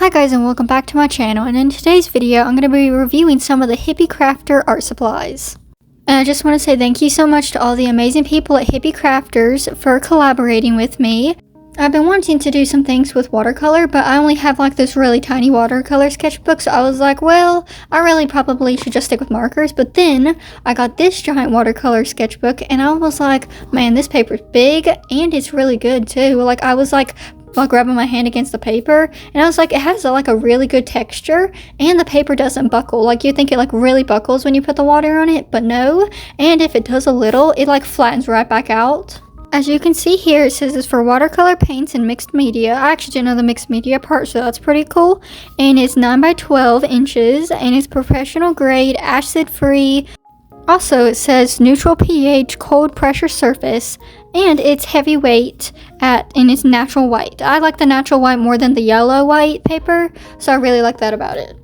Hi guys, and welcome back to my channel, and in today's video I'm going to be reviewing some of the Hippie Crafter art supplies. And I just want to say thank you so much to all the amazing people at Hippie Crafters for collaborating with me. I've been wanting to do some things with watercolor, but I only have like this really tiny watercolor sketchbook, so I was like, well, I really probably should just stick with markers. But then I got this giant watercolor sketchbook and I was like, man, this paper's big and it's really good too. Like I was like grabbing my hand against the paper and I was like, it has like a really good texture and the paper doesn't buckle. Like you think it like really buckles when you put the water on it, but no. And if it does a little, it like flattens right back out. As you can see here, it says it's for watercolor paints and mixed media. I actually didn't know the mixed media part, so that's pretty cool. And it's 9 by 12 inches and it's professional grade, acid free. Also, it says neutral pH, cold pressure surface, and it's heavyweight and it's natural white. I like the natural white more than the yellow white paper, so I really like that about it.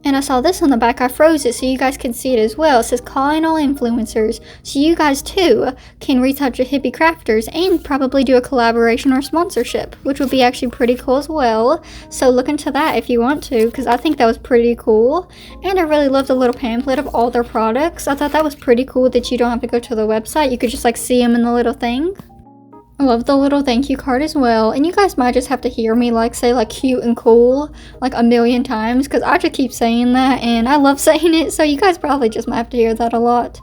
And I saw this on the back. I froze it so you guys can see it as well. It says calling all influencers, so you guys too can reach out to Hippie Crafters and probably do a collaboration or sponsorship, which would be actually pretty cool as well. So look into that if you want to, because I think that was pretty cool. And I really love the little pamphlet of all their products. I thought that was pretty cool that you don't have to go to the website. You could just like see them in the little thing. I love the little thank you card as well, and you guys might just have to hear me like say like cute and cool like a million times because I just keep saying that and I love saying it, so you guys probably just might have to hear that a lot.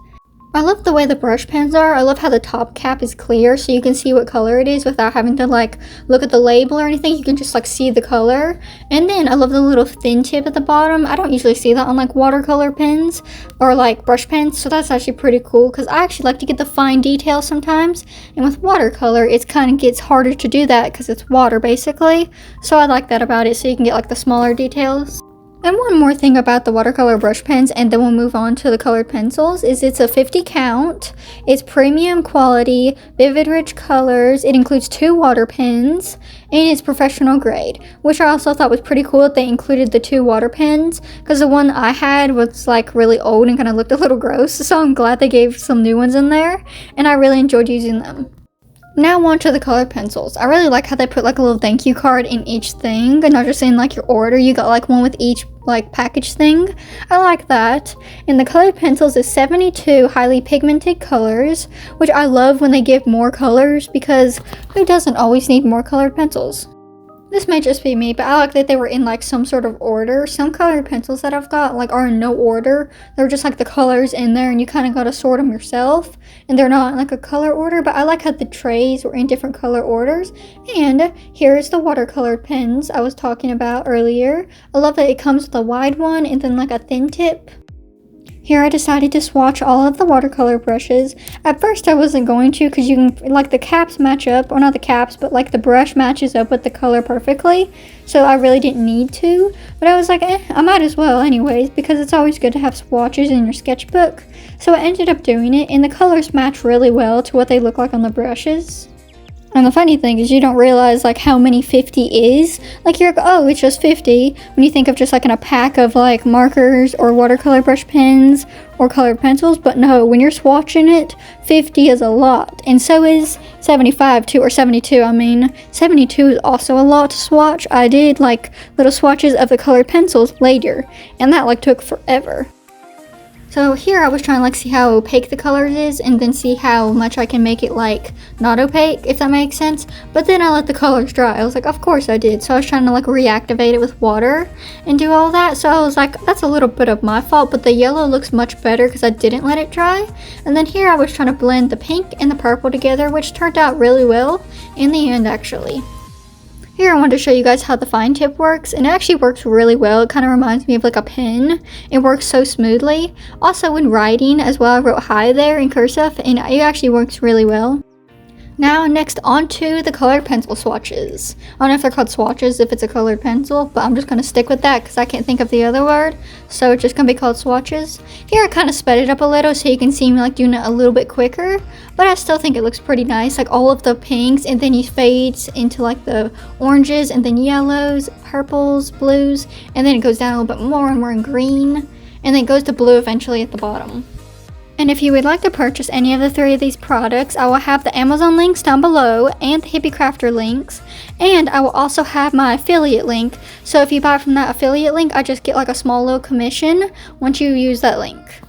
I love the way the brush pens are. I love how the top cap is clear so you can see what color it is without having to like look at the label or anything. You can just like see the color. And then I love the little thin tip at the bottom. I don't usually see that on like watercolor pens or like brush pens, so that's actually pretty cool because I actually like to get the fine details sometimes, and with watercolor it kind of gets harder to do that because it's water basically, so I like that about it, so you can get like the smaller details. And one more thing about the watercolor brush pens, and then we'll move on to the colored pencils, is it's a 50 count, it's premium quality, vivid rich colors, it includes 2 water pens, and it's professional grade, which I also thought was pretty cool that they included the 2 water pens, because the one I had was like really old and kind of looked a little gross, so I'm glad they gave some new ones in there, and I really enjoyed using them. Now on to the colored pencils. I really like how they put like a little thank you card in each thing and not just in like your order. You got like one with each like package thing. I like that. And the colored pencils is 72 highly pigmented colors, which I love when they give more colors because who doesn't always need more colored pencils? This may just be me, but I like that they were in like some sort of order. Some colored pencils that I've got like are in no order. They're just like the colors in there and you kind of got to sort them yourself. And they're not in like a color order, but I like how the trays were in different color orders. And here's the watercolored pens I was talking about earlier. I love that it comes with a wide one and then like a thin tip. Here I decided to swatch all of the watercolor brushes. At first I wasn't going to because you can, like the caps match up, or not the caps, but like the brush matches up with the color perfectly. So I really didn't need to, but I was like, I might as well anyways because it's always good to have swatches in your sketchbook. So I ended up doing it and the colors match really well to what they look like on the brushes. And the funny thing is you don't realize like how many 50 is. Like you're like, oh, it's just 50 when you think of just like in a pack of like markers or watercolor brush pens or colored pencils, but no, when you're swatching it, 50 is a lot. And so is 75 too, or 72 I mean. 72 is also a lot to swatch. I did like little swatches of the colored pencils later and that like took forever. So here I was trying to like see how opaque the colors is and then see how much I can make it like not opaque, if that makes sense. But then I let the colors dry. I was like, of course I did. So I was trying to like reactivate it with water and do all that. So I was like, that's a little bit of my fault, but the yellow looks much better because I didn't let it dry. And then here I was trying to blend the pink and the purple together, which turned out really well in the end actually. Here I wanted to show you guys how the fine tip works, and it actually works really well. It kind of reminds me of like a pen. It works so smoothly. Also when writing as well, I wrote hi there in cursive and it actually works really well. Now next on to the colored pencil swatches. I don't know if they're called swatches if it's a colored pencil, but I'm just going to stick with that because I can't think of the other word. So it's just going to be called swatches. Here I kind of sped it up a little so you can see me like doing it a little bit quicker. But I still think it looks pretty nice. Like all of the pinks and then you fades into like the oranges and then yellows, purples, blues. And then it goes down a little bit more and more in green. And then it goes to blue eventually at the bottom. And if you would like to purchase any of the 3 of these products, I will have the Amazon links down below and the Hippie Crafter links. And I will also have my affiliate link. So if you buy from that affiliate link, I just get like a small little commission once you use that link.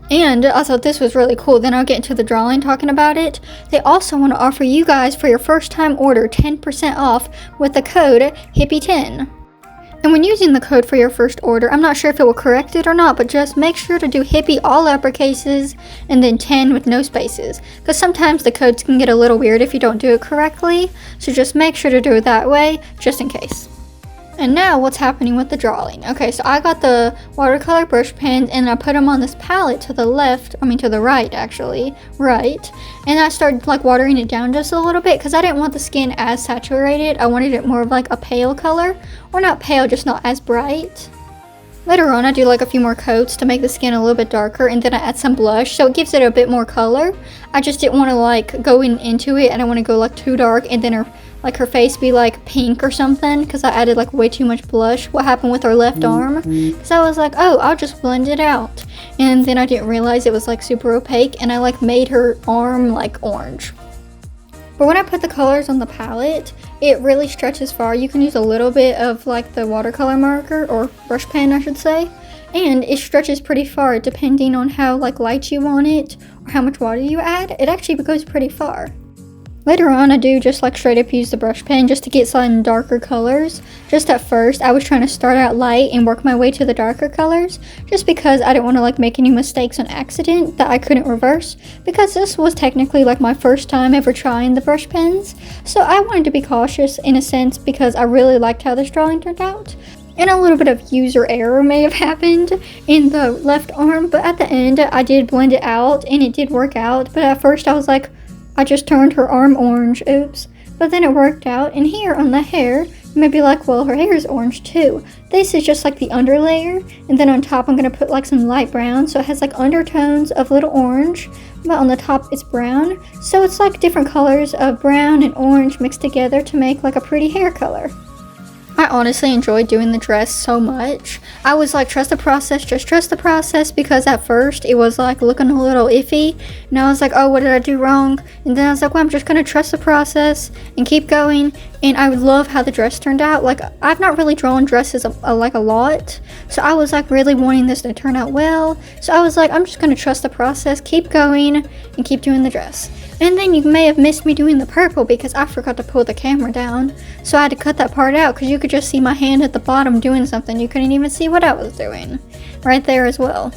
And I thought this was really cool. Then I'll get into the drawing talking about it. They also want to offer you guys for your first time order 10% off with the code Hippie10. And when using the code for your first order, I'm not sure if it will correct it or not, but just make sure to do Hippie all uppercases and then 10 with no spaces. Because sometimes the codes can get a little weird if you don't do it correctly. So just make sure to do it that way, just in case. And now what's happening with the drawing. Okay, so I got the watercolor brush pens and I put them on this palette to the right actually, right. And I started like watering it down just a little bit because I didn't want the skin as saturated. I wanted it more of like a pale color, or not pale, just not as bright. Later on I do like a few more coats to make the skin a little bit darker, and then I add some blush so it gives it a bit more color. I just didn't want to like go into it, and I want to go like too dark and then her face be like pink or something, because I added like way too much blush. What happened with her left arm, because I was like, oh, I'll just blend it out, and then I didn't realize it was like super opaque, and I like made her arm like orange. But when I put the colors on the palette, it really stretches far. You can use a little bit of like the watercolor marker, or brush pen I should say, and it stretches pretty far depending on how like light you want it or how much water you add. It actually goes pretty far. Later on, I do just like straight up use the brush pen just to get some darker colors. Just at first, I was trying to start out light and work my way to the darker colors, just because I didn't want to like make any mistakes on accident that I couldn't reverse, because this was technically like my first time ever trying the brush pens. So I wanted to be cautious in a sense, because I really liked how this drawing turned out. And a little bit of user error may have happened in the left arm, but at the end, I did blend it out and it did work out. But at first I was like, I just turned her arm orange, oops. But then it worked out, and here on the hair, you may be like, well, her hair is orange too. This is just like the under layer, and then on top I'm going to put like some light brown, so it has like undertones of little orange, but on the top it's brown. So it's like different colors of brown and orange mixed together to make like a pretty hair color. I honestly enjoyed doing the dress so much. I was like, trust the process, just trust the process, because at first it was like looking a little iffy, and I was like, oh, what did I do wrong? And then I was like, well, I'm just gonna trust the process and keep going. And I love how the dress turned out. Like, I've not really drawn dresses a lot, so I was like really wanting this to turn out well. So I was like, I'm just gonna trust the process, keep going, and keep doing the dress. And then you may have missed me doing the purple because I forgot to pull the camera down. So I had to cut that part out because you could just see my hand at the bottom doing something. You couldn't even see what I was doing right there as well.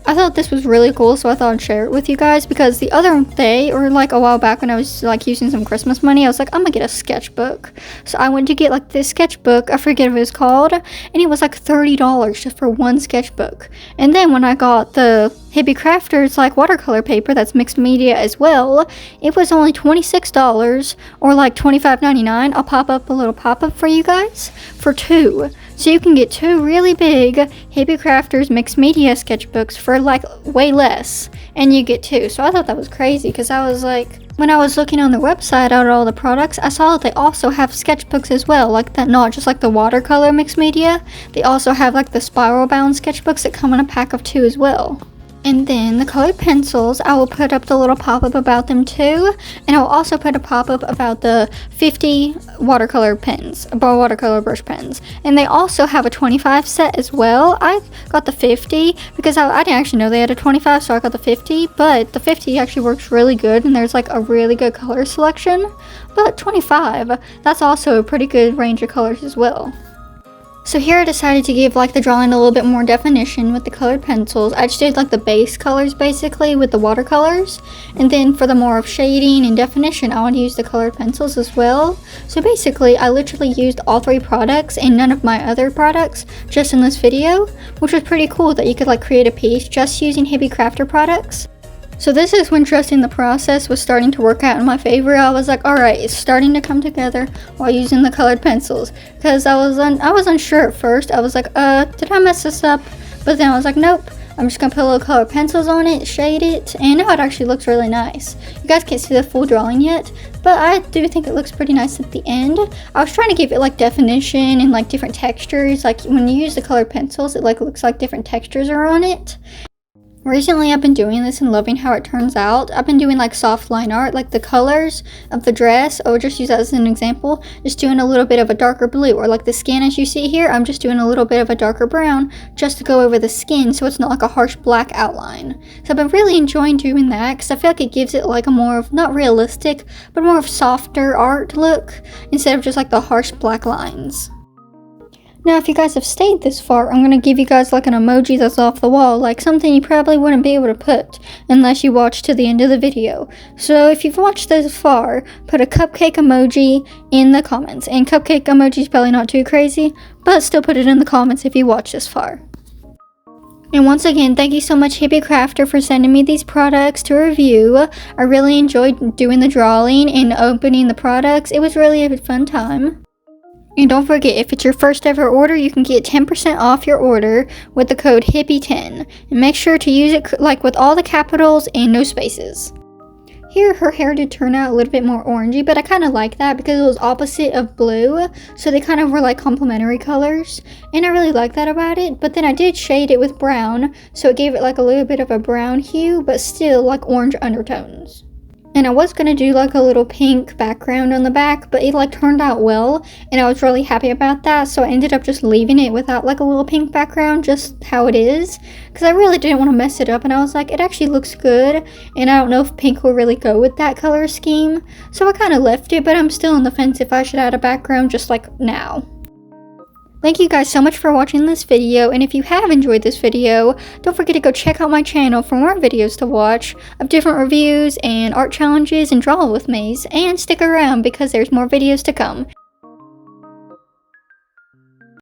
I thought this was really cool, so I thought I'd share it with you guys, because the other day, or like a while back when I was like using some Christmas money, I was like, I'm gonna get a sketchbook. So I went to get like this sketchbook, I forget what it was called, and it was like $30 just for one sketchbook. And then when I got the Hippie Crafters like watercolor paper that's mixed media as well, it was only $26 or like $25.99. I'll pop up a little pop-up for you guys for 2. So you can get 2 really big Hippie Crafters mixed media sketchbooks for like way less, and you get 2. So I thought that was crazy, because I was like, when I was looking on their website at all the products, I saw that they also have sketchbooks as well, like that, not just like the watercolor mixed media. They also have like the spiral bound sketchbooks that come in a pack of 2 as well. And then the colored pencils, I will put up the little pop-up about them too. And I will also put a pop-up about the 50 watercolor pens, watercolor brush pens. And they also have a 25 set as well. I got the 50 because I didn't actually know they had a 25, so I got the 50. But the 50 actually works really good, and there's like a really good color selection. But 25, that's also a pretty good range of colors as well. So here I decided to give like the drawing a little bit more definition with the colored pencils. I just did like the base colors basically with the watercolors, and then for the more of shading and definition I would use the colored pencils as well. So basically I literally used all 3 products and none of my other products just in this video, which was pretty cool that you could like create a piece just using Hippie Crafter products. So this is when trusting the process was starting to work out in my favor. I was like, alright, it's starting to come together while using the colored pencils. Because I was unsure at first. I was like, did I mess this up? But then I was like, nope. I'm just going to put little colored pencils on it, shade it, and now it actually looks really nice. You guys can't see the full drawing yet, but I do think it looks pretty nice at the end. I was trying to give it like definition and like different textures. Like when you use the colored pencils, it like looks like different textures are on it. Recently I've been doing this and loving how it turns out. I've been doing like soft line art, like the colors of the dress. I'll just use that as an example. Just doing a little bit of a darker blue, or like the skin as you see here, I'm just doing a little bit of a darker brown just to go over the skin so it's not like a harsh black outline. So I've been really enjoying doing that because I feel like it gives it like a more of, not realistic, but more of softer art look instead of just like the harsh black lines. Now, if you guys have stayed this far, I'm going to give you guys like an emoji that's off the wall, like something you probably wouldn't be able to put unless you watch to the end of the video. So if you've watched this far, put a cupcake emoji in the comments. And cupcake emoji is probably not too crazy, but still put it in the comments if you watch this far. And once again, thank you so much Hippie Crafter for sending me these products to review. I really enjoyed doing the drawing and opening the products. It was really a fun time. And don't forget, if it's your first ever order, you can get 10% off your order with the code HIPPIE10. And make sure to use it like with all the capitals and no spaces. Here, her hair did turn out a little bit more orangey, but I kind of like that because it was opposite of blue. So they kind of were like complementary colors. And I really like that about it. But then I did shade it with brown, so it gave it like a little bit of a brown hue, but still like orange undertones. And I was going to do like a little pink background on the back, but it like turned out well, and I was really happy about that, so I ended up just leaving it without like a little pink background, just how it is, because I really didn't want to mess it up, and I was like, it actually looks good, and I don't know if pink will really go with that color scheme, so I kind of left it, but I'm still on the fence if I should add a background just like now. Thank you guys so much for watching this video, and if you have enjoyed this video, don't forget to go check out my channel for more videos to watch of different reviews and art challenges and draw with me's, and stick around because there's more videos to come.